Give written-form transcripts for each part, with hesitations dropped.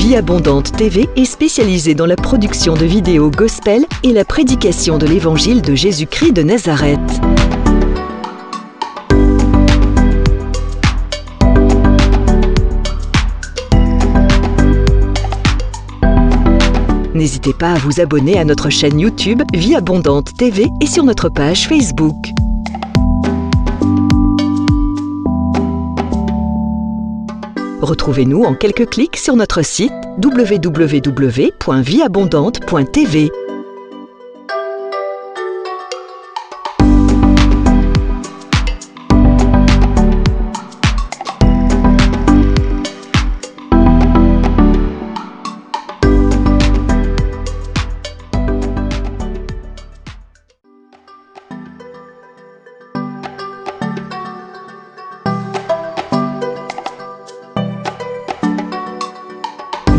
Vie Abondante TV est spécialisée dans la production de vidéos gospel et la prédication de l'évangile de Jésus-Christ de Nazareth. N'hésitez pas à vous abonner à notre chaîne YouTube Vie Abondante TV et sur notre page Facebook. Retrouvez-nous en quelques clics sur notre site www.vieabondante.tv.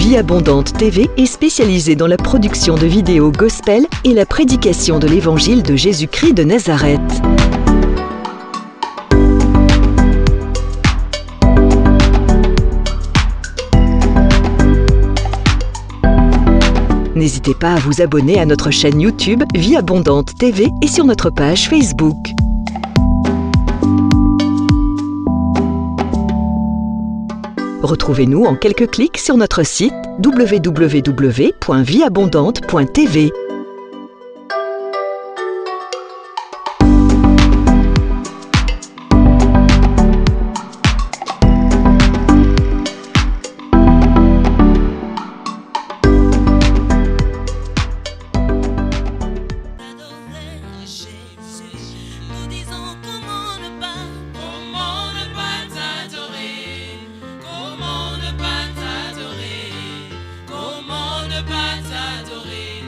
Vie Abondante TV est spécialisée dans la production de vidéos gospel et la prédication de l'évangile de Jésus-Christ de Nazareth. N'hésitez pas à vous abonner à notre chaîne YouTube Vie Abondante TV et sur notre page Facebook. Retrouvez-nous en quelques clics sur notre site www.vieabondante.tv. Pas t'adorer,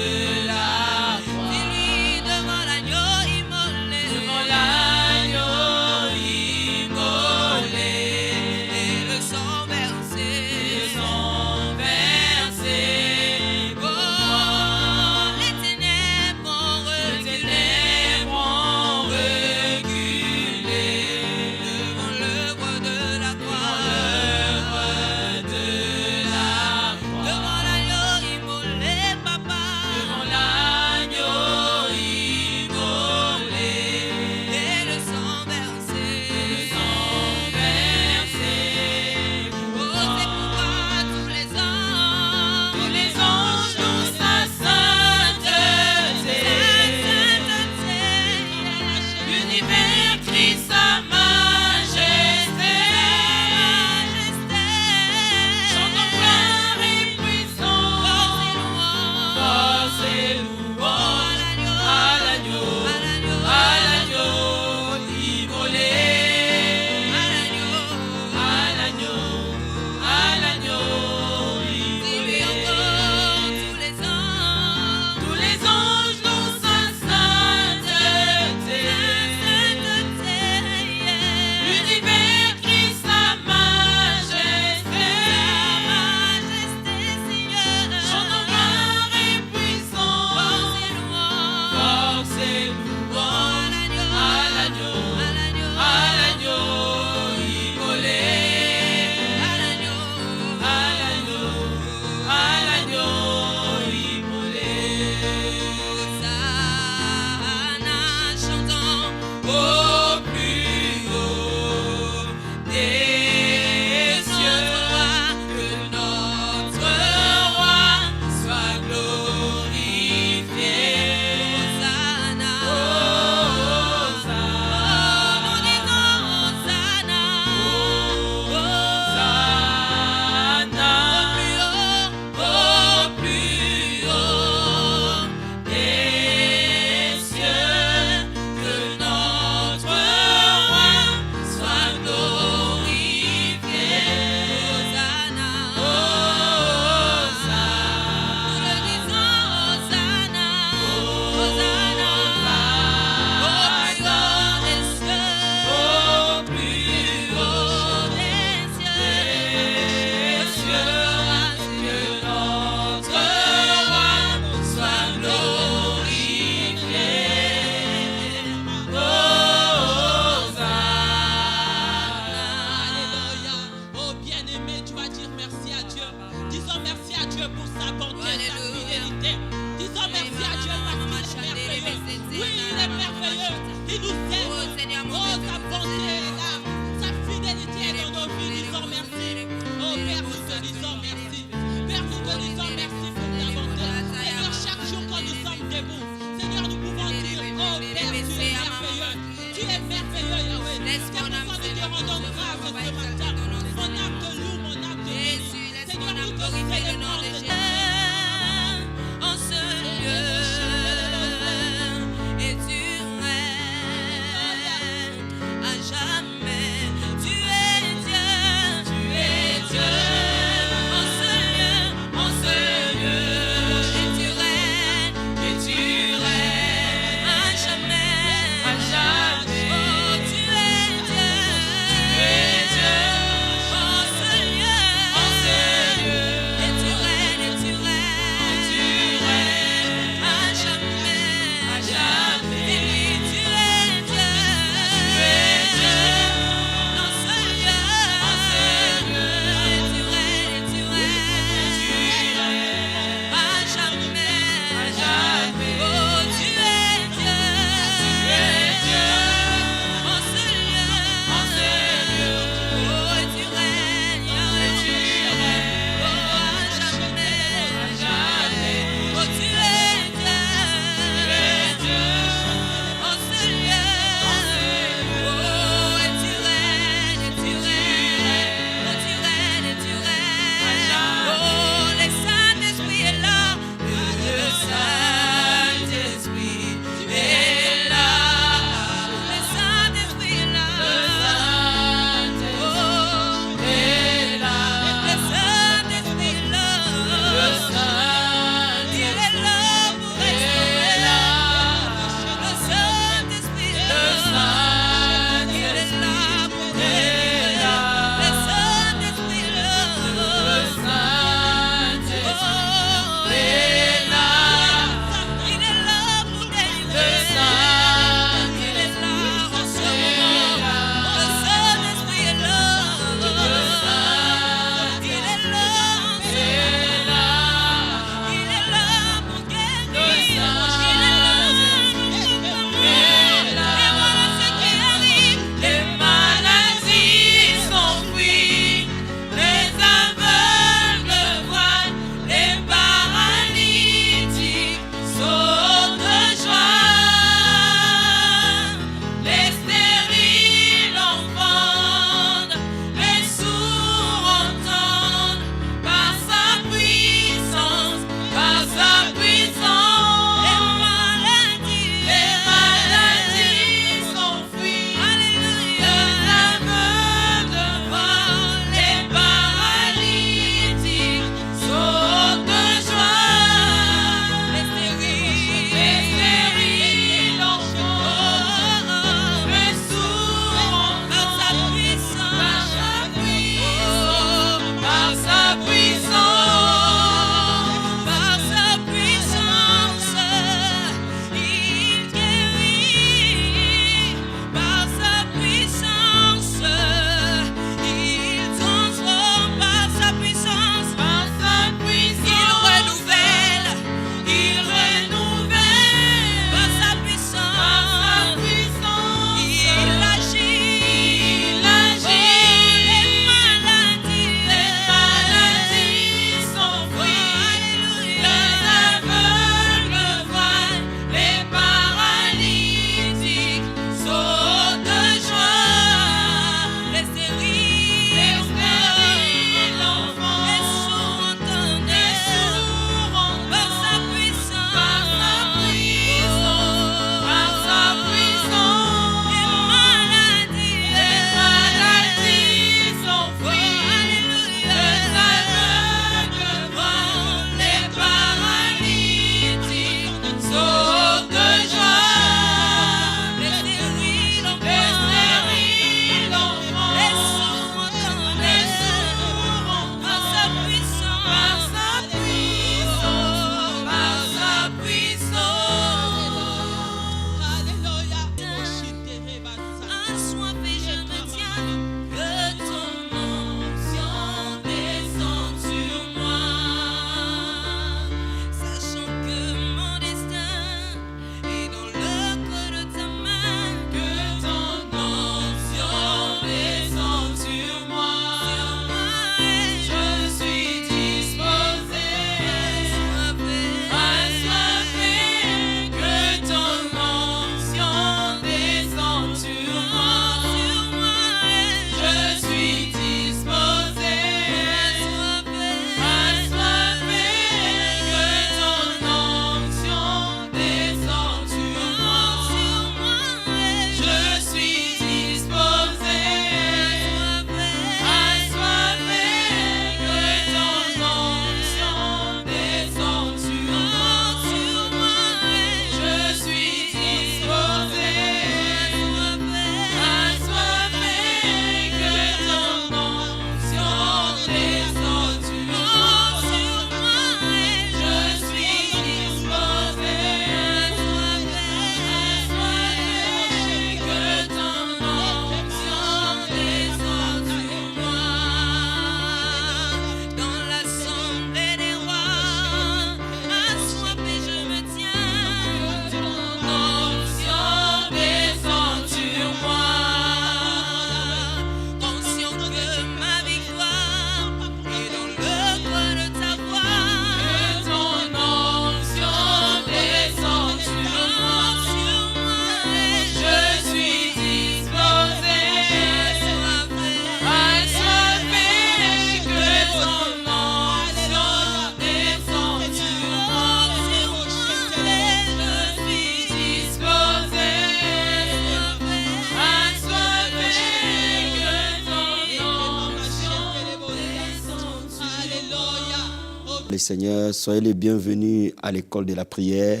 Seigneur, soyez les bienvenus à l'école de la prière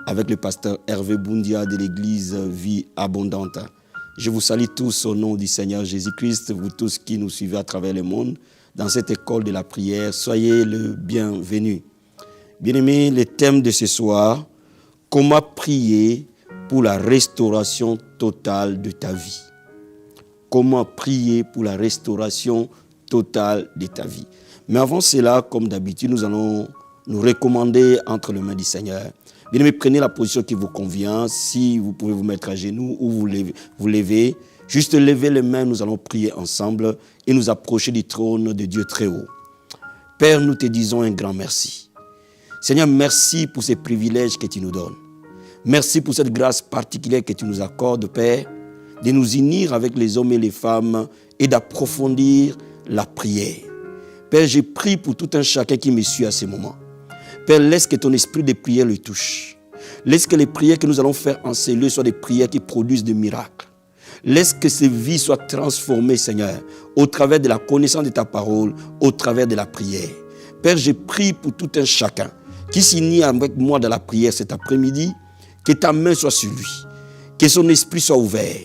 avec le pasteur Hervé Boundia de l'église Vie Abondante. Je vous salue tous au nom du Seigneur Jésus-Christ, vous tous qui nous suivez à travers le monde, dans cette école de la prière, soyez le bienvenu. Bien-aimés, le thème de ce soir, comment prier pour la restauration totale de ta vie. Comment prier pour la restauration totale de ta vie. Mais avant cela, comme d'habitude, nous allons nous recommander entre les mains du Seigneur. Bien-aimés, prenez la position qui vous convient. Si vous pouvez vous mettre à genoux ou vous levez, juste levez les mains, nous allons prier ensemble et nous approcher du trône de Dieu très haut. Père, nous te disons un grand merci. Seigneur, merci pour ces privilèges que tu nous donnes. Merci pour cette grâce particulière que tu nous accordes, Père, de nous unir avec les hommes et les femmes et d'approfondir la prière. Père, je prie pour tout un chacun qui me suit à ce moment. Père, laisse que ton esprit de prière le touche. Laisse que les prières que nous allons faire en cellule soient des prières qui produisent des miracles. Laisse que ces vies soient transformées, Seigneur, au travers de la connaissance de ta parole, au travers de la prière. Père, je prie pour tout un chacun qui s'unit avec moi dans la prière cet après-midi, que ta main soit sur lui, que son esprit soit ouvert,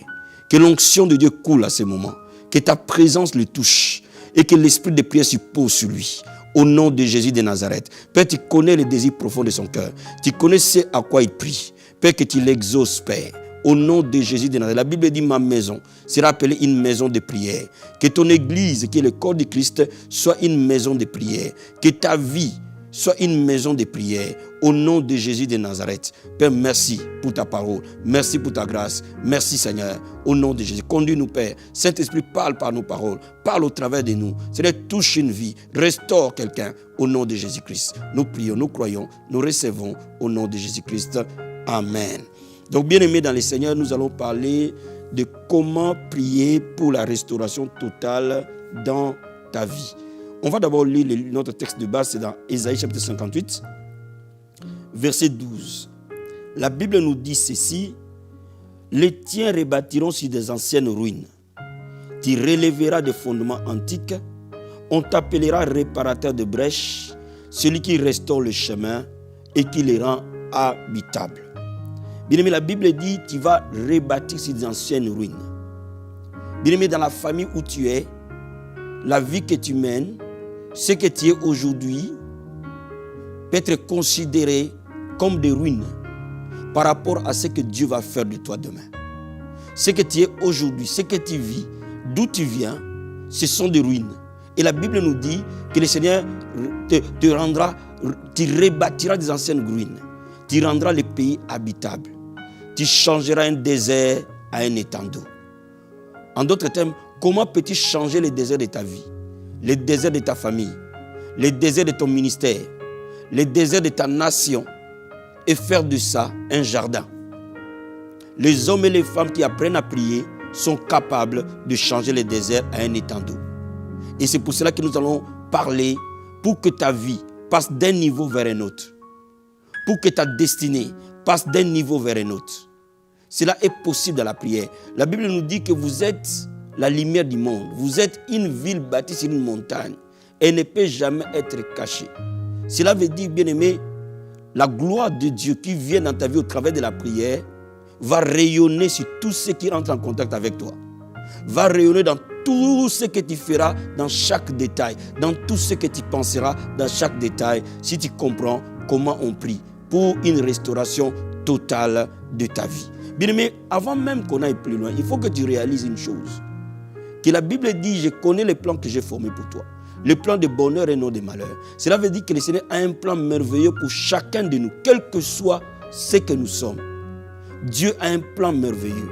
que l'onction de Dieu coule à ce moment, que ta présence le touche et que l'esprit de prière se pose sur lui. Au nom de Jésus de Nazareth. Père, tu connais les désirs profonds de son cœur. Tu connais ce à quoi il prie. Père, que tu l'exauces, Père. Au nom de Jésus de Nazareth. La Bible dit, ma maison sera appelée une maison de prière. Que ton église, qui est le corps de Christ, soit une maison de prière. Que ta vie soit une maison de prière. Au nom de Jésus de Nazareth. Père, merci pour ta parole. Merci pour ta grâce. Merci, Seigneur. Au nom de Jésus. Conduis-nous, Père. Saint-Esprit, parle par nos paroles. Parle au travers de nous. Seigneur, touche une vie. Restaure quelqu'un. Au nom de Jésus-Christ. Nous prions, nous croyons, nous recevons. Au nom de Jésus-Christ. Amen. Donc, bien-aimés dans le Seigneur, nous allons parler de comment prier pour la restauration totale dans ta vie. On va d'abord lire notre texte de base, c'est dans Ésaïe chapitre 58, verset 12. La Bible nous dit ceci, « Les tiens rebâtiront sur des anciennes ruines. Tu relèveras des fondements antiques. On t'appellera réparateur de brèches, celui qui restaure le chemin et qui les rend habitables. » Bien-aimé, la Bible dit, tu vas rebâtir sur des anciennes ruines. Bien-aimé, dans la famille où tu es, la vie que tu mènes, ce que tu es aujourd'hui, peut être considéré comme des ruines par rapport à ce que Dieu va faire de toi demain. Ce que tu es aujourd'hui, ce que tu vis, d'où tu viens, ce sont des ruines. Et la Bible nous dit que le Seigneur te rendra, tu rebâtiras des anciennes ruines. Tu rendras le pays habitable. Tu changeras un désert à un étang d'eau. En d'autres termes, comment peux-tu changer le désert de ta vie, le désert de ta famille, le désert de ton ministère, le désert de ta nation et faire de ça un jardin? Les hommes et les femmes qui apprennent à prier sont capables de changer le désert à un étang d'eau. Et c'est pour cela que nous allons parler pour que ta vie passe d'un niveau vers un autre. Pour que ta destinée passe d'un niveau vers un autre. Cela est possible dans la prière. La Bible nous dit que vous êtes la lumière du monde. Vous êtes une ville bâtie sur une montagne. Elle ne peut jamais être cachée. Cela veut dire, bien-aimé, la gloire de Dieu qui vient dans ta vie au travers de la prière va rayonner sur tout ce qui entre en contact avec toi. Va rayonner dans tout ce que tu feras dans chaque détail, dans tout ce que tu penseras dans chaque détail, si tu comprends comment on prie pour une restauration totale de ta vie. Bien-aimé, avant même qu'on aille plus loin, il faut que tu réalises une chose. Que la Bible dit, je connais les plans que j'ai formés pour toi. Le plan de bonheur et non de malheur. Cela veut dire que le Seigneur a un plan merveilleux pour chacun de nous, quel que soit ce que nous sommes. Dieu a un plan merveilleux.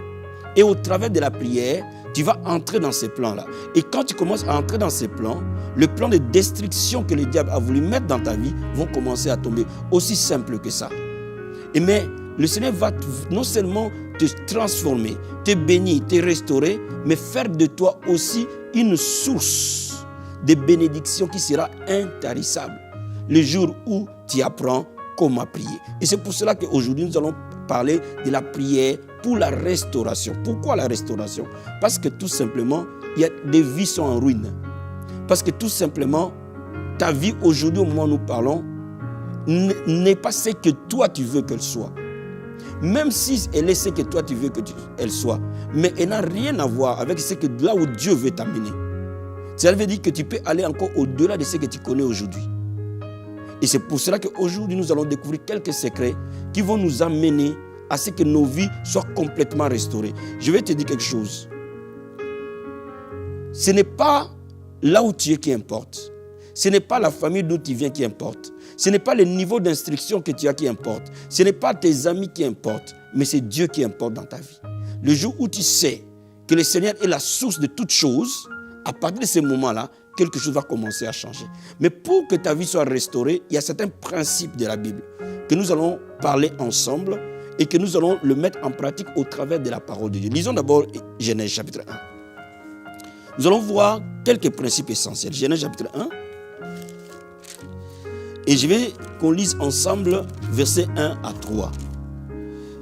Et au travers de la prière, tu vas entrer dans ces plans-là. Et quand tu commences à entrer dans ces plans, le plan de destruction que le diable a voulu mettre dans ta vie vont commencer à tomber. Aussi simple que ça. Et mais le Seigneur va non seulement te transformer, te bénir, te restaurer, mais faire de toi aussi une source de bénédiction qui sera intarissable le jour où tu apprends comment prier. Et c'est pour cela qu'aujourd'hui, nous allons parler de la prière pour la restauration. Pourquoi la restauration? Parce que tout simplement, il y a des vies sont en ruine. Parce que tout simplement, ta vie aujourd'hui, au moment où nous parlons, n'est pas ce que toi tu veux qu'elle soit. Même si elle est ce que toi tu veux qu'elle soit, mais elle n'a rien à voir avec ce que là où Dieu veut t'amener. Ça veut dire que tu peux aller encore au-delà de ce que tu connais aujourd'hui. Et c'est pour cela qu'aujourd'hui, nous allons découvrir quelques secrets qui vont nous amener à ce que nos vies soient complètement restaurées. Je vais te dire quelque chose. Ce n'est pas là où tu es qui importe. Ce n'est pas la famille d'où tu viens qui importe. Ce n'est pas le niveau d'instruction que tu as qui importe. Ce n'est pas tes amis qui importent, mais c'est Dieu qui importe dans ta vie. Le jour où tu sais que le Seigneur est la source de toutes choses, à partir de ce moment-là, quelque chose va commencer à changer. Mais pour que ta vie soit restaurée, il y a certains principes de la Bible que nous allons parler ensemble et que nous allons le mettre en pratique au travers de la parole de Dieu. Lisons d'abord Genèse chapitre 1. Nous allons voir quelques principes essentiels. Genèse chapitre 1. Et je vais qu'on lise ensemble versets 1 à 3.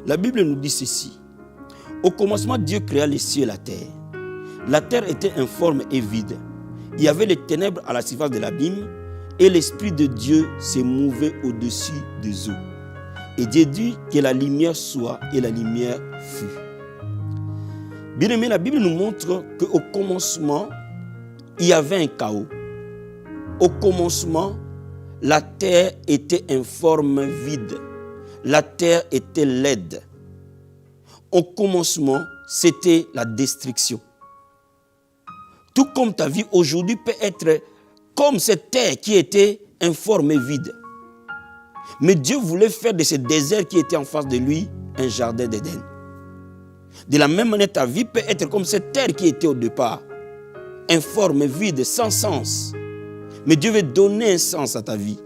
La Bible nous dit ceci. Au commencement, Dieu créa les cieux et la terre. La terre était informe et vide. Il y avait les ténèbres à la surface de l'abîme et l'Esprit de Dieu se mouvait au-dessus des eaux. Et Dieu dit que la lumière soit et la lumière fut. Bien aimé, la Bible nous montre qu'au commencement, il y avait un chaos. Au commencement, la terre était informe, vide. La terre était laide. Au commencement, c'était la destruction. Tout comme ta vie aujourd'hui peut être comme cette terre qui était informe et vide. Mais Dieu voulait faire de ce désert qui était en face de lui un jardin d'Éden. De la même manière, ta vie peut être comme cette terre qui était au départ, informe, vide, sans sens. Mais Dieu veut donner un sens à ta vie.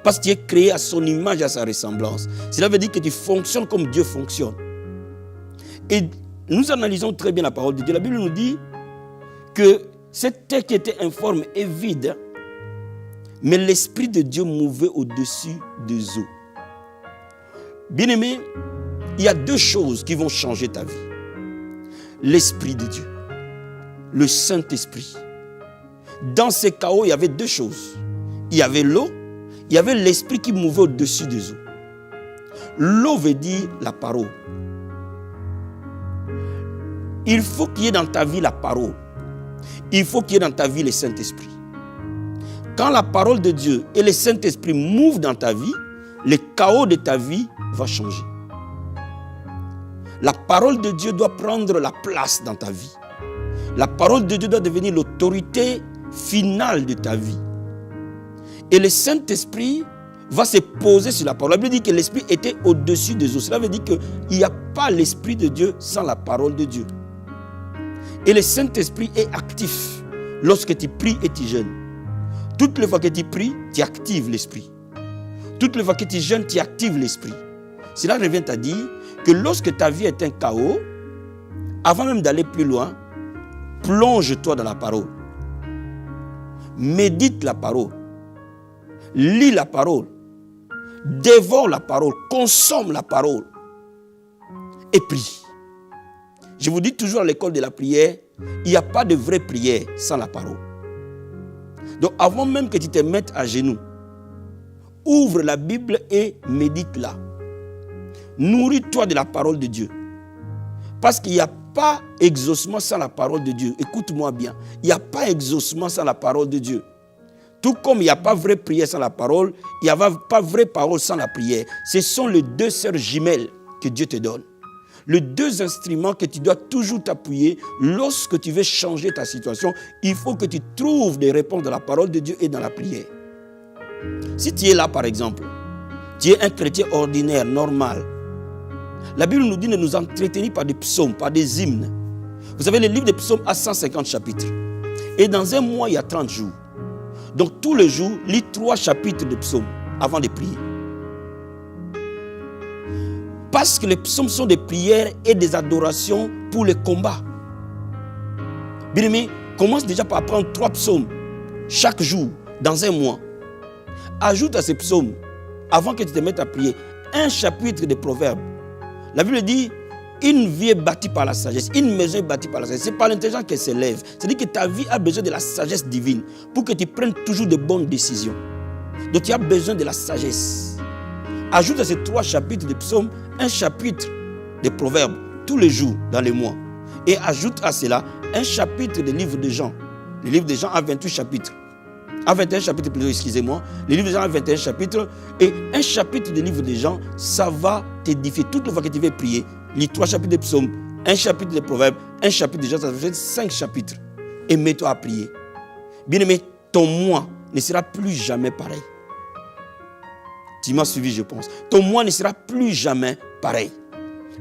Parce que tu es créé à son image et à sa ressemblance. Cela veut dire que tu fonctionnes comme Dieu fonctionne. Et nous analysons très bien la parole de Dieu. La Bible nous dit que cette terre qui était informe et vide, mais l'Esprit de Dieu mouvait au-dessus des eaux. Bien-aimé, il y a deux choses qui vont changer ta vie. L'Esprit de Dieu, le Saint-Esprit. Dans ce chaos, il y avait deux choses. Il y avait l'eau, il y avait l'Esprit qui mouvait au-dessus des eaux. L'eau veut dire la parole. Il faut qu'il y ait dans ta vie la parole. Il faut qu'il y ait dans ta vie le Saint-Esprit. Quand la parole de Dieu et le Saint-Esprit mouvent dans ta vie, le chaos de ta vie va changer. La parole de Dieu doit prendre la place dans ta vie. La parole de Dieu doit devenir l'autorité finale de ta vie. Et le Saint-Esprit va se poser sur la parole. La Bible dit que l'Esprit était au-dessus des eaux. Cela veut dire qu'il n'y a pas l'Esprit de Dieu sans la parole de Dieu. Et le Saint-Esprit est actif lorsque tu pries et tu jeûnes. Toutes les fois que tu pries, tu actives l'Esprit. Toutes les fois que tu jeûnes, tu actives l'Esprit. Cela revient à dire que lorsque ta vie est un chaos, avant même d'aller plus loin, plonge-toi dans la parole. Médite la parole. Lis la parole. Dévore la parole. Consomme la parole. Et prie. Je vous dis toujours à l'école de la prière, il n'y a pas de vraie prière sans la parole. Donc avant même que tu te mettes à genoux, ouvre la Bible et médite-la. Nourris-toi de la parole de Dieu. Parce qu'il n'y a pas exaucement sans la parole de Dieu. Écoute-moi bien. Il n'y a pas exaucement sans la parole de Dieu. Tout comme il n'y a pas vraie prière sans la parole, il n'y a pas vraie parole sans la prière. Ce sont les deux sœurs jumelles que Dieu te donne. Les deux instruments que tu dois toujours t'appuyer lorsque tu veux changer ta situation. Il faut que tu trouves des réponses dans la parole de Dieu et dans la prière. Si tu es là, par exemple, tu es un chrétien ordinaire, normal. La Bible nous dit de nous entretenir par des psaumes, par des hymnes. Vous savez, le livre des psaumes a 150 chapitres. Et dans un mois, il y a 30 jours. Donc tous les jours, lis 3 chapitres de psaumes avant de prier. Parce que les psaumes sont des prières et des adorations pour le combat. Bien-aimé, commence déjà par apprendre 3 psaumes chaque jour, dans un mois. Ajoute à ces psaumes, avant que tu te mettes à prier, un chapitre de Proverbes. La Bible dit Une vie est bâtie par la sagesse. Une maison est bâtie par la sagesse. C'est par l'intelligence qu'elle s'élève. C'est-à-dire que ta vie a besoin de la sagesse divine pour que tu prennes toujours de bonnes décisions. Donc tu as besoin de la sagesse. Ajoute à ces 3 chapitres de psaumes un chapitre de proverbes tous les jours dans les mois. Et ajoute à cela un chapitre des livres de Jean. Le livre de Jean a 28 chapitres. A 21 chapitres plutôt, excusez-moi. Le livre de Jean a 21 chapitres. Et un chapitre des livres de Jean, ça va t'édifier. Toutes les fois que tu vas prier, lis 3 chapitres de psaumes, un chapitre de proverbes, un chapitre de Jean, ça fait 5 chapitres. Et mets-toi à prier. Bien-aimé, ton moi ne sera plus jamais pareil. Tu m'as suivi, je pense. Ton moi ne sera plus jamais pareil.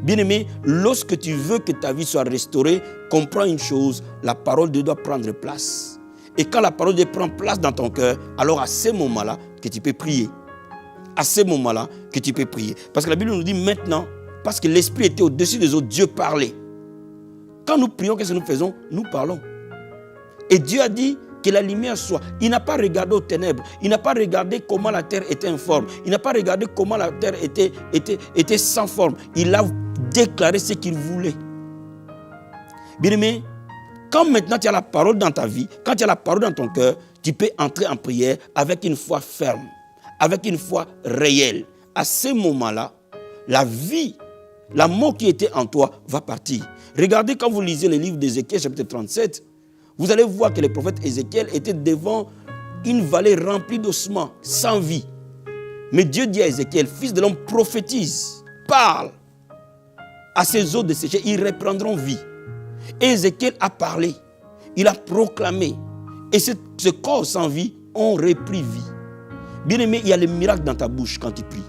Bien-aimé, lorsque tu veux que ta vie soit restaurée, comprends une chose, la parole de Dieu doit prendre place. Et quand la parole de Dieu prend place dans ton cœur, alors à ce moment-là que tu peux prier. À ce moment-là que tu peux prier. Parce que la Bible nous dit maintenant, parce que l'Esprit était au-dessus des autres, Dieu parlait. Quand nous prions, qu'est-ce que nous faisons? Nous parlons. Et Dieu a dit que la lumière soit. Il n'a pas regardé aux ténèbres. Il n'a pas regardé comment la terre était informe. Il n'a pas regardé comment la terre était sans forme. Il a déclaré ce qu'il voulait. Bien-aimé, quand maintenant tu as la parole dans ta vie, quand tu as la parole dans ton cœur, tu peux entrer en prière avec une foi ferme, avec une foi réelle. À ce moment-là, la vie, la mort qui était en toi va partir. Regardez quand vous lisez le livre d'Ézéchiel, chapitre 37, vous allez voir que le prophète Ézéchiel était devant une vallée remplie d'ossements, sans vie. Mais Dieu dit à Ézéchiel, fils de l'homme, prophétise, parle à ces eaux desséchées, ils reprendront vie. Et Ézéchiel a parlé, il a proclamé. Et ce corps sans vie ont repris vie. Bien-aimé, il y a le miracle dans ta bouche quand tu pries.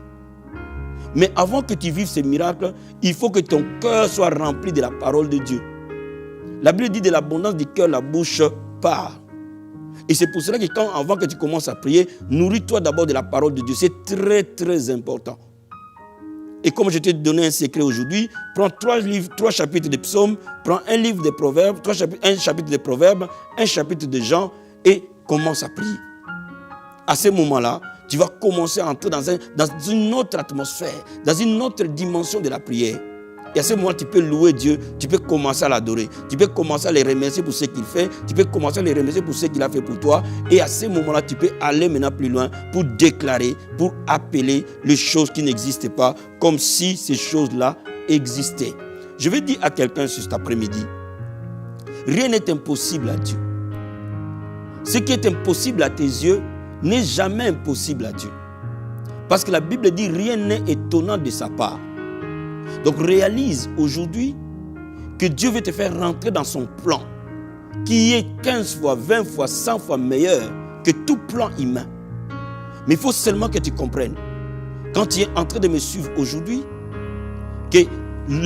Mais avant que tu vives ce miracle, il faut que ton cœur soit rempli de la parole de Dieu. La Bible dit de l'abondance du cœur, la bouche parle. Et c'est pour cela que avant que tu commences à prier, nourris-toi d'abord de la parole de Dieu. C'est très, très important. Et comme je t'ai donné un secret aujourd'hui, prends 3 chapitres de psaumes, prends un livre de proverbes, un chapitre de proverbes, un chapitre de Jean et commence à prier. À ce moment-là, tu vas commencer à entrer dans une autre atmosphère, dans une autre dimension de la prière. Et à ce moment, tu peux louer Dieu, tu peux commencer à l'adorer, tu peux commencer à le remercier pour ce qu'il fait, tu peux commencer à le remercier pour ce qu'il a fait pour toi. Et à ce moment-là, tu peux aller maintenant plus loin pour déclarer, pour appeler les choses qui n'existent pas, comme si ces choses-là existaient. Je vais dire à quelqu'un cet après-midi, rien n'est impossible à Dieu. Ce qui est impossible à tes yeux n'est jamais impossible à Dieu. Parce que la Bible dit, rien n'est étonnant de sa part. Donc réalise aujourd'hui que Dieu veut te faire rentrer dans son plan, qui est 15 fois, 20 fois, 100 fois meilleur que tout plan humain. Mais il faut seulement que tu comprennes, quand tu es en train de me suivre aujourd'hui, que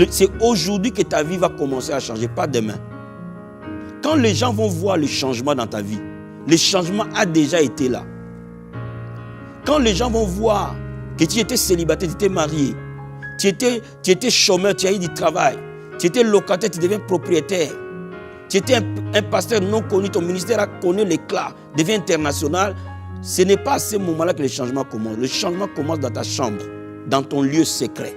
c'est aujourd'hui que ta vie va commencer à changer, pas demain. Quand les gens vont voir le changement dans ta vie, le changement a déjà été là. Quand les gens vont voir que tu étais célibataire, tu étais marié, tu étais chômeur, tu as eu du travail, tu étais locataire, tu deviens propriétaire, tu étais un pasteur non connu, ton ministère a connu l'éclat, devient international, ce n'est pas à ce moment-là que le changement commence. Le changement commence dans ta chambre, dans ton lieu secret.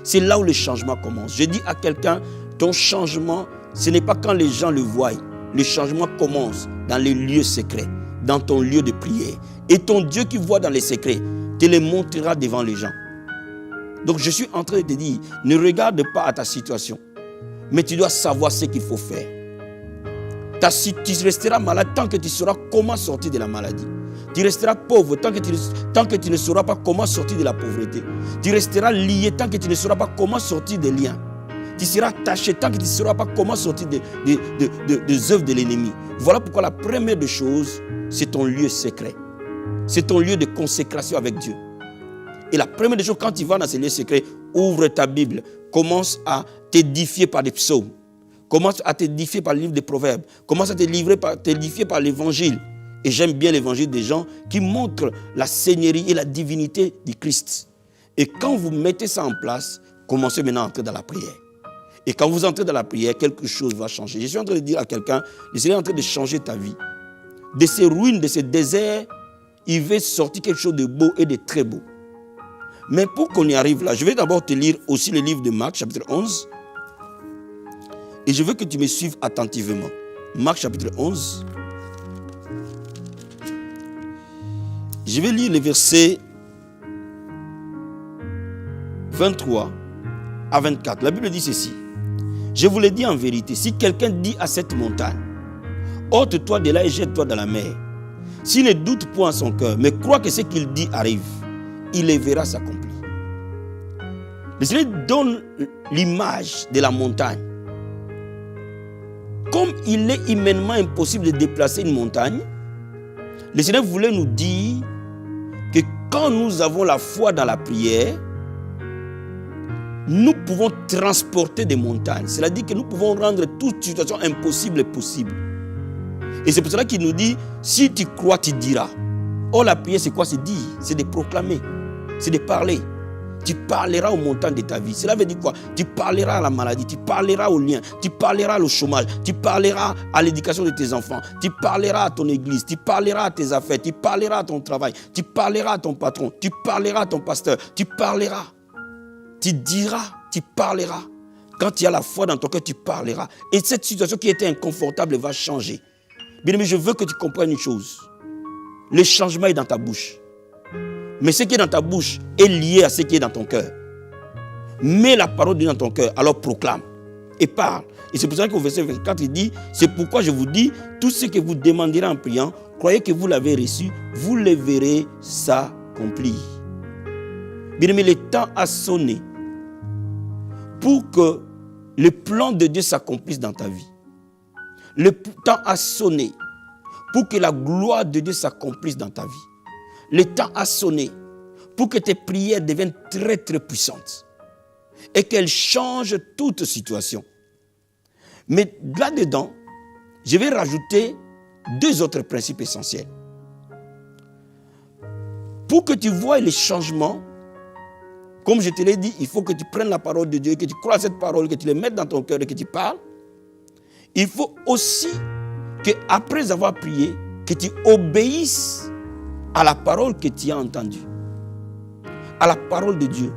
C'est là où le changement commence. Je dis à quelqu'un, ton changement, ce n'est pas quand les gens le voient. Le changement commence dans les lieux secrets, dans ton lieu de prière. Et ton Dieu qui voit dans les secrets te les montrera devant les gens. Donc je suis en train de te dire, ne regarde pas à ta situation, mais tu dois savoir ce qu'il faut faire. Tu resteras malade tant que tu sauras comment sortir de la maladie. Tu resteras pauvre tant que tu ne sauras pas comment sortir de la pauvreté. Tu resteras lié tant que tu ne sauras pas comment sortir des liens. Tu seras attaché tant que tu ne sauras pas comment sortir des œuvres de l'ennemi. Voilà pourquoi la première des choses, c'est ton lieu secret. C'est ton lieu de consécration avec Dieu. Et la première des choses, quand tu vas dans ces lieux secrets, ouvre ta Bible, commence à t'édifier par des psaumes, commence à t'édifier par le livre des Proverbes, commence à t'édifier par l'évangile. Et j'aime bien l'évangile des gens qui montrent la seigneurie et la divinité du Christ. Et quand vous mettez ça en place, commencez maintenant à entrer dans la prière. Et quand vous entrez dans la prière, quelque chose va changer. Je suis en train de dire à quelqu'un, je suis en train de changer ta vie. De ces ruines, de ces déserts, il va sortir quelque chose de beau et de très beau. Mais pour qu'on y arrive là, je vais d'abord te lire aussi le livre de Marc, chapitre 11. Et je veux que tu me suives attentivement. Marc, chapitre 11. Je vais lire les versets 23 à 24. La Bible dit ceci. Je vous le dis en vérité, si quelqu'un dit à cette montagne, ôte-toi de là et jette-toi dans la mer, s'il ne doute point en son cœur, mais croit que ce qu'il dit arrive, il les verra s'accomplir. Le Seigneur donne l'image de la montagne. Comme il est humainement impossible de déplacer une montagne, le Seigneur voulait nous dire que quand nous avons la foi dans la prière, nous pouvons transporter des montagnes. C'est-à-dire que nous pouvons rendre toute situation impossible possible. Et c'est pour cela qu'il nous dit, si tu crois, tu diras. Or, la prière, c'est quoi? C'est dire, c'est de proclamer, c'est de parler. Tu parleras aux montagnes de ta vie. Cela veut dire quoi? Tu parleras à la maladie, tu parleras au lien, tu parleras au chômage, tu parleras à l'éducation de tes enfants, tu parleras à ton église, tu parleras à tes affaires, tu parleras à ton travail, tu parleras à ton patron, tu parleras à ton pasteur, tu parleras. Tu diras, tu parleras. Quand tu as la foi dans ton cœur, tu parleras. Et cette situation qui était inconfortable va changer. Bien-aimé, je veux que tu comprennes une chose. Le changement est dans ta bouche. Mais ce qui est dans ta bouche est lié à ce qui est dans ton cœur. Mets la parole de Dieu dans ton cœur, alors proclame et parle. Et c'est pour ça qu'au verset 24, il dit, c'est pourquoi je vous dis, tout ce que vous demanderez en priant, croyez que vous l'avez reçu, vous le verrez s'accomplir. Bien-aimé, le temps a sonné pour que le plan de Dieu s'accomplisse dans ta vie. Le temps a sonné pour que la gloire de Dieu s'accomplisse dans ta vie. Le temps a sonné pour que tes prières deviennent très très puissantes et qu'elles changent toute situation. Mais là-dedans, je vais rajouter 2 autres principes essentiels. Pour que tu vois les changements, comme je te l'ai dit, il faut que tu prennes la parole de Dieu, que tu crois à cette parole, que tu les mettes dans ton cœur et que tu parles. Il faut aussi qu'après avoir prié, que tu obéisses à la parole que tu as entendue. À la parole de Dieu.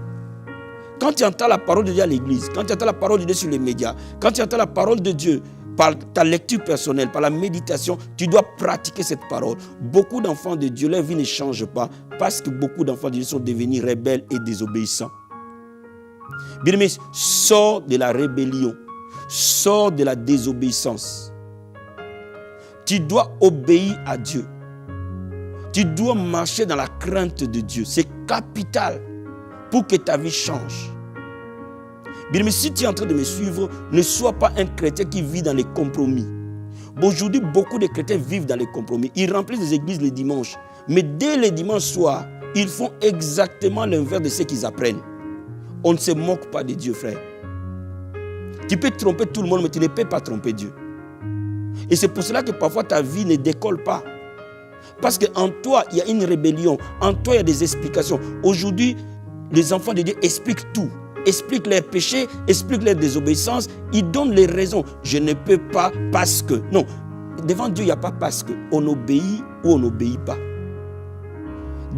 Quand tu entends la parole de Dieu à l'église, quand tu entends la parole de Dieu sur les médias, quand tu entends la parole de Dieu par ta lecture personnelle, par la méditation, tu dois pratiquer cette parole. Beaucoup d'enfants de Dieu, leur vie ne change pas parce que beaucoup d'enfants de Dieu sont devenus rebelles et désobéissants. Bien-aimé, sors de la rébellion, sors de la désobéissance. Tu dois obéir à Dieu. Tu dois marcher dans la crainte de Dieu. C'est capital pour que ta vie change. Bien, mais si tu es en train de me suivre, ne sois pas un chrétien qui vit dans les compromis. Aujourd'hui, beaucoup de chrétiens vivent dans les compromis. Ils remplissent les églises les dimanches. Mais dès le dimanche soir, ils font exactement l'inverse de ce qu'ils apprennent. On ne se moque pas de Dieu, frère. Tu peux tromper tout le monde, mais tu ne peux pas tromper Dieu. Et c'est pour cela que parfois ta vie ne décolle pas. Parce qu'en toi, il y a une rébellion. En toi, il y a des explications. Aujourd'hui, les enfants de Dieu expliquent tout. Expliquent leurs péchés, expliquent leur désobéissance. Ils donnent les raisons. Je ne peux pas parce que. Non, devant Dieu, il n'y a pas parce que. On obéit ou on n'obéit pas.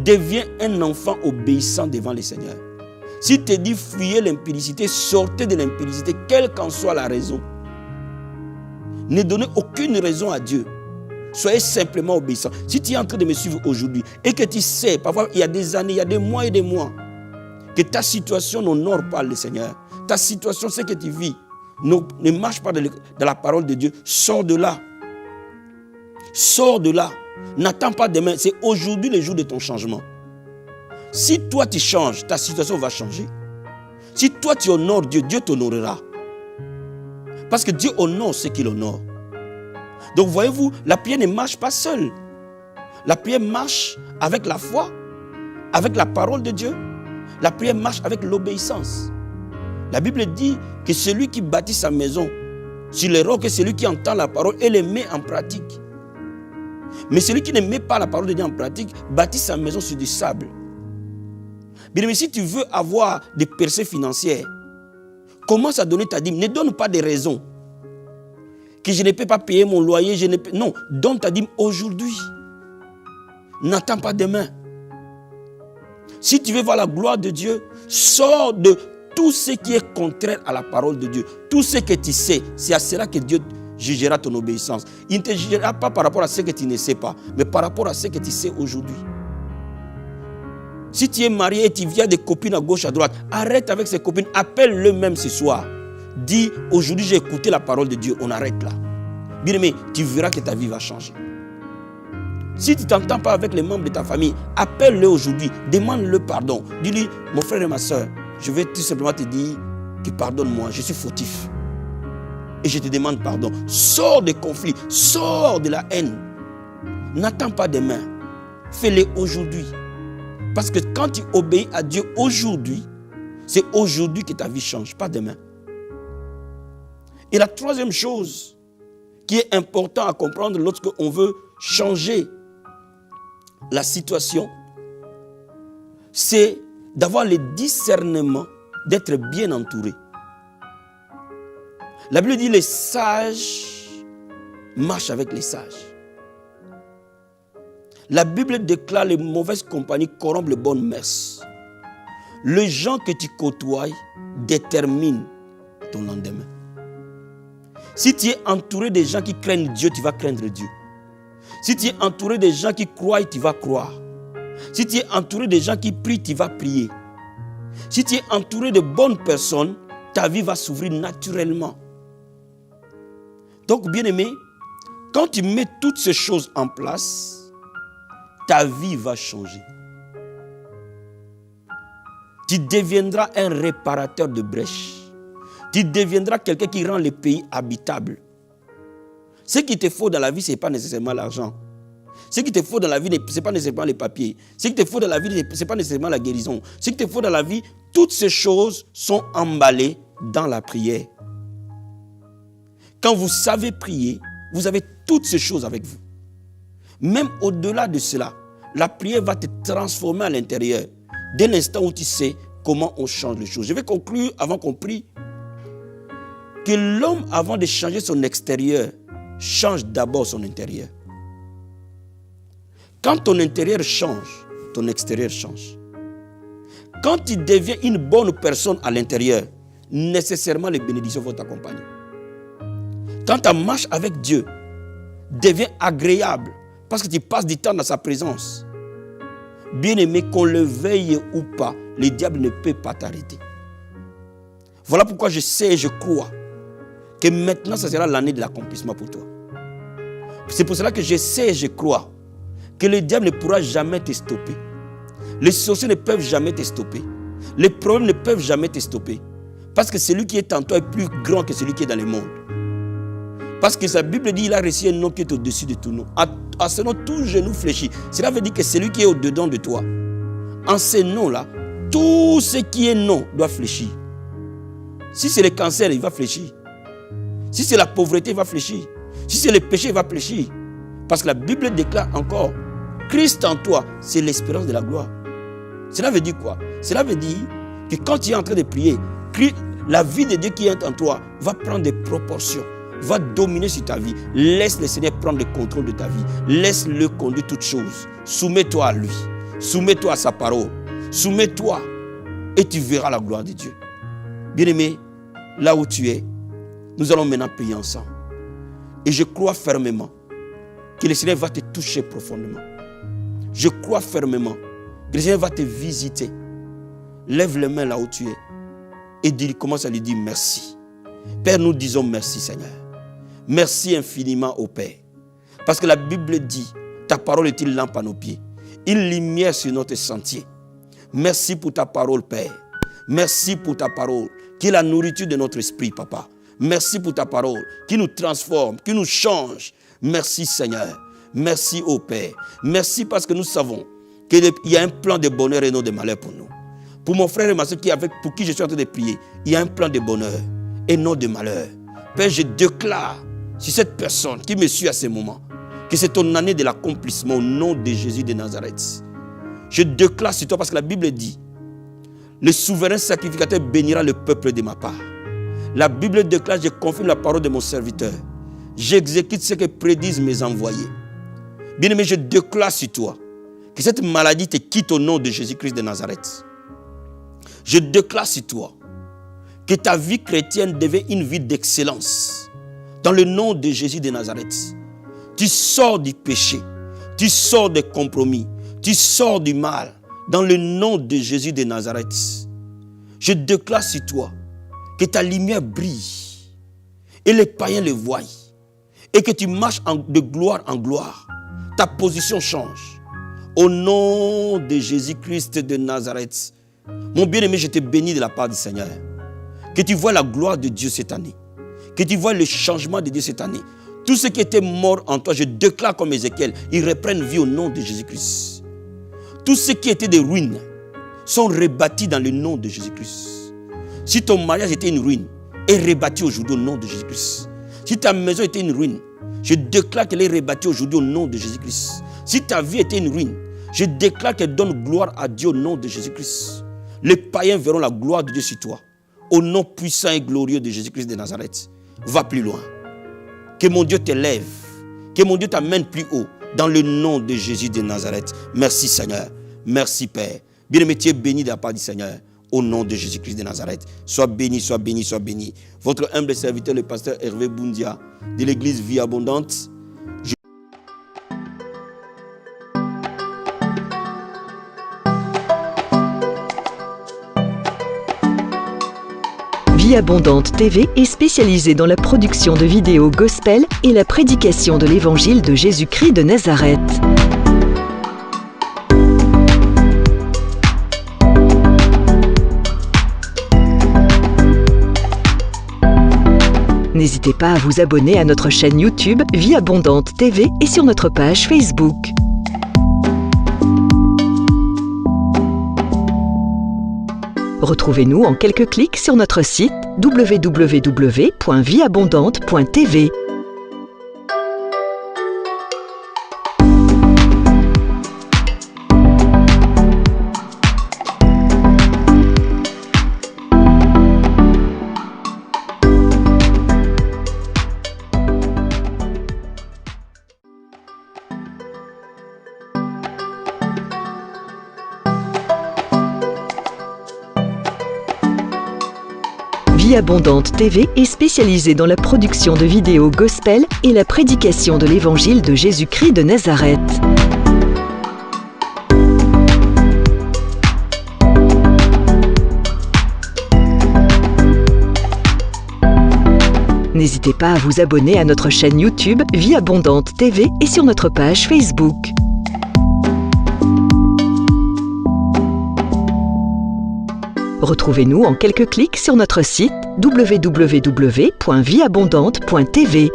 Deviens un enfant obéissant devant le Seigneur. Si tu te dis fuyez l'impudicité, sortez de l'impudicité, quelle qu'en soit la raison. Ne donnez aucune raison à Dieu. Soyez simplement obéissant. Si tu es en train de me suivre aujourd'hui et que tu sais, parfois il y a des années, il y a des mois et des mois, que ta situation n'honore pas le Seigneur, ta situation, ce que tu vis, ne marche pas dans la parole de Dieu, sors de là. Sors de là. N'attends pas demain. C'est aujourd'hui le jour de ton changement. Si toi tu changes, ta situation va changer. Si toi tu honores Dieu, Dieu t'honorera. Parce que Dieu honore ce qu'il honore. Donc voyez-vous, la prière ne marche pas seule. La prière marche avec la foi, avec la parole de Dieu. La prière marche avec l'obéissance. La Bible dit que celui qui bâtit sa maison sur les rocs est celui qui entend la parole et les met en pratique. Mais celui qui ne met pas la parole de Dieu en pratique bâtit sa maison sur du sable. Bien, mais si tu veux avoir des percées financières, commence à donner ta dîme. Ne donne pas des raisons. Que je ne peux pas payer mon loyer, non, donne ta dîme aujourd'hui. N'attends pas demain. Si tu veux voir la gloire de Dieu, sors de tout ce qui est contraire à la parole de Dieu. Tout ce que tu sais, c'est à cela que Dieu jugera ton obéissance. Il ne te jugera pas par rapport à ce que tu ne sais pas, mais par rapport à ce que tu sais aujourd'hui. Si tu es marié et tu viens des copines à gauche, à droite, arrête avec ces copines, appelle-le même ce soir. Dis, aujourd'hui j'ai écouté la parole de Dieu, on arrête là. Bien aimé, tu verras que ta vie va changer. Si tu ne t'entends pas avec les membres de ta famille, appelle-le aujourd'hui, demande-le pardon. Dis-lui, mon frère et ma soeur, je vais tout simplement te dire que pardonne-moi, je suis fautif. Et je te demande pardon. Sors des conflits, sors de la haine. N'attends pas demain. Fais-le aujourd'hui. Parce que quand tu obéis à Dieu aujourd'hui, c'est aujourd'hui que ta vie change, pas demain. Et la troisième chose qui est importante à comprendre lorsque on veut changer la situation, c'est d'avoir le discernement, d'être bien entouré. La Bible dit les sages marchent avec les sages. La Bible déclare les mauvaises compagnies corrompent les bonnes mœurs. Les gens que tu côtoies déterminent ton lendemain. Si tu es entouré de gens qui craignent Dieu, tu vas craindre Dieu. Si tu es entouré de gens qui croient, tu vas croire. Si tu es entouré de gens qui prient, tu vas prier. Si tu es entouré de bonnes personnes, ta vie va s'ouvrir naturellement. Donc, bien-aimé, quand tu mets toutes ces choses en place, ta vie va changer. Tu deviendras un réparateur de brèches. Tu deviendras quelqu'un qui rend les pays habitables. Ce qui te faut dans la vie, ce n'est pas nécessairement l'argent. Ce qui te faut dans la vie, ce n'est pas nécessairement les papiers. Ce qui te faut dans la vie, ce n'est pas nécessairement la guérison. Ce qui te faut dans la vie, toutes ces choses sont emballées dans la prière. Quand vous savez prier, vous avez toutes ces choses avec vous. Même au-delà de cela, la prière va te transformer à l'intérieur. Dès l'instant où tu sais comment on change les choses. Je vais conclure avant qu'on prie. Que l'homme, avant de changer son extérieur, change d'abord son intérieur. Quand ton intérieur change, ton extérieur change. Quand tu deviens une bonne personne à l'intérieur, nécessairement les bénédictions vont t'accompagner. Quand ta marche avec Dieu devient agréable, parce que tu passes du temps dans sa présence, bien aimé, qu'on le veuille ou pas, le diable ne peut pas t'arrêter. Voilà pourquoi je sais et je crois que maintenant, ça sera l'année de l'accomplissement pour toi. C'est pour cela que je sais et je crois que le diable ne pourra jamais te stopper. Les sorciers ne peuvent jamais te stopper. Les problèmes ne peuvent jamais te stopper. Parce que celui qui est en toi est plus grand que celui qui est dans le monde. Parce que sa Bible dit qu'il a reçu un nom qui est au-dessus de tout nom. À ce nom, tout genou fléchit. Cela veut dire que celui qui est au-dedans de toi, en ce nom-là, tout ce qui est nom doit fléchir. Si c'est le cancer, il va fléchir. Si c'est la pauvreté, il va fléchir. Si c'est le péché, il va fléchir. Parce que la Bible déclare encore, Christ en toi, c'est l'espérance de la gloire. Cela veut dire quoi? Cela veut dire que quand tu es en train de prier, la vie de Dieu qui est en toi va prendre des proportions, va dominer sur ta vie. Laisse le Seigneur prendre le contrôle de ta vie. Laisse-le conduire toutes choses. Soumets-toi à lui. Soumets-toi à sa parole. Soumets-toi et tu verras la gloire de Dieu. Bien-aimé, là où tu es, nous allons maintenant prier ensemble. Et je crois fermement que le Seigneur va te toucher profondément. Je crois fermement que le Seigneur va te visiter. Lève les mains là où tu es et commence à lui dire merci. Père, nous disons merci Seigneur. Merci infiniment au Père. Parce que la Bible dit, ta parole est une lampe à nos pieds, une lumière sur notre sentier. Merci pour ta parole Père. Merci pour ta parole qui est la nourriture de notre esprit Papa. Merci pour ta parole qui nous transforme, qui nous change. Merci Seigneur. Merci au Père. Merci parce que nous savons qu'il y a un plan de bonheur et non de malheur pour nous. Pour mon frère et ma soeur pour qui je suis en train de prier, il y a un plan de bonheur et non de malheur. Père, je déclare sur cette personne qui me suit à ce moment que c'est ton année de l'accomplissement au nom de Jésus de Nazareth. Je déclare sur toi parce que la Bible dit, le souverain sacrificateur bénira le peuple de ma part. La Bible déclare, je confirme la parole de mon serviteur. J'exécute ce que prédisent mes envoyés. Bien-aimé, je déclare sur toi Que cette maladie te quitte au nom de Jésus-Christ de Nazareth. Je déclare sur toi que ta vie chrétienne devient une vie d'excellence. Dans le nom de Jésus de Nazareth. Tu sors du péché. Tu sors des compromis. Tu sors du mal. Dans le nom de Jésus de Nazareth. Je déclare sur toi que ta lumière brille. Et les païens le voient. Et que tu marches de gloire en gloire. Ta position change. Au nom de Jésus-Christ de Nazareth. Mon bien-aimé, je te bénis de la part du Seigneur. Que tu vois la gloire de Dieu cette année. Que tu vois le changement de Dieu cette année. Tout ce qui était mort en toi, je déclare comme Ézéchiel, ils reprennent vie au nom de Jésus-Christ. Tout ce qui était des ruines sont rebâtis dans le nom de Jésus-Christ. Si ton mariage était une ruine, est rebâti aujourd'hui au nom de Jésus-Christ. Si ta maison était une ruine, je déclare qu'elle est rebâtie aujourd'hui au nom de Jésus-Christ. Si ta vie était une ruine, je déclare qu'elle donne gloire à Dieu au nom de Jésus-Christ. Les païens verront la gloire de Dieu sur toi. Au nom puissant et glorieux de Jésus-Christ de Nazareth. Va plus loin. Que mon Dieu t'élève. Que mon Dieu t'amène plus haut. Dans le nom de Jésus de Nazareth. Merci Seigneur. Merci Père. Bien-aimé, tu es béni de la part du Seigneur. Au nom de Jésus-Christ de Nazareth. Sois béni, sois béni, sois béni. Votre humble serviteur, le pasteur Hervé Boundia, de l'église Vie Abondante. Vie Abondante TV est spécialisée dans la production de vidéos gospel et la prédication de l'évangile de Jésus-Christ de Nazareth. N'hésitez pas à vous abonner à notre chaîne YouTube Vie Abondante TV et sur notre page Facebook. Retrouvez-nous en quelques clics sur notre site www.vieabondante.tv. Vie Abondante TV est spécialisée dans la production de vidéos gospel et la prédication de l'évangile de Jésus-Christ de Nazareth. N'hésitez pas à vous abonner à notre chaîne YouTube Vie Abondante TV et sur notre page Facebook. Retrouvez-nous en quelques clics sur notre site www.vieabondante.tv.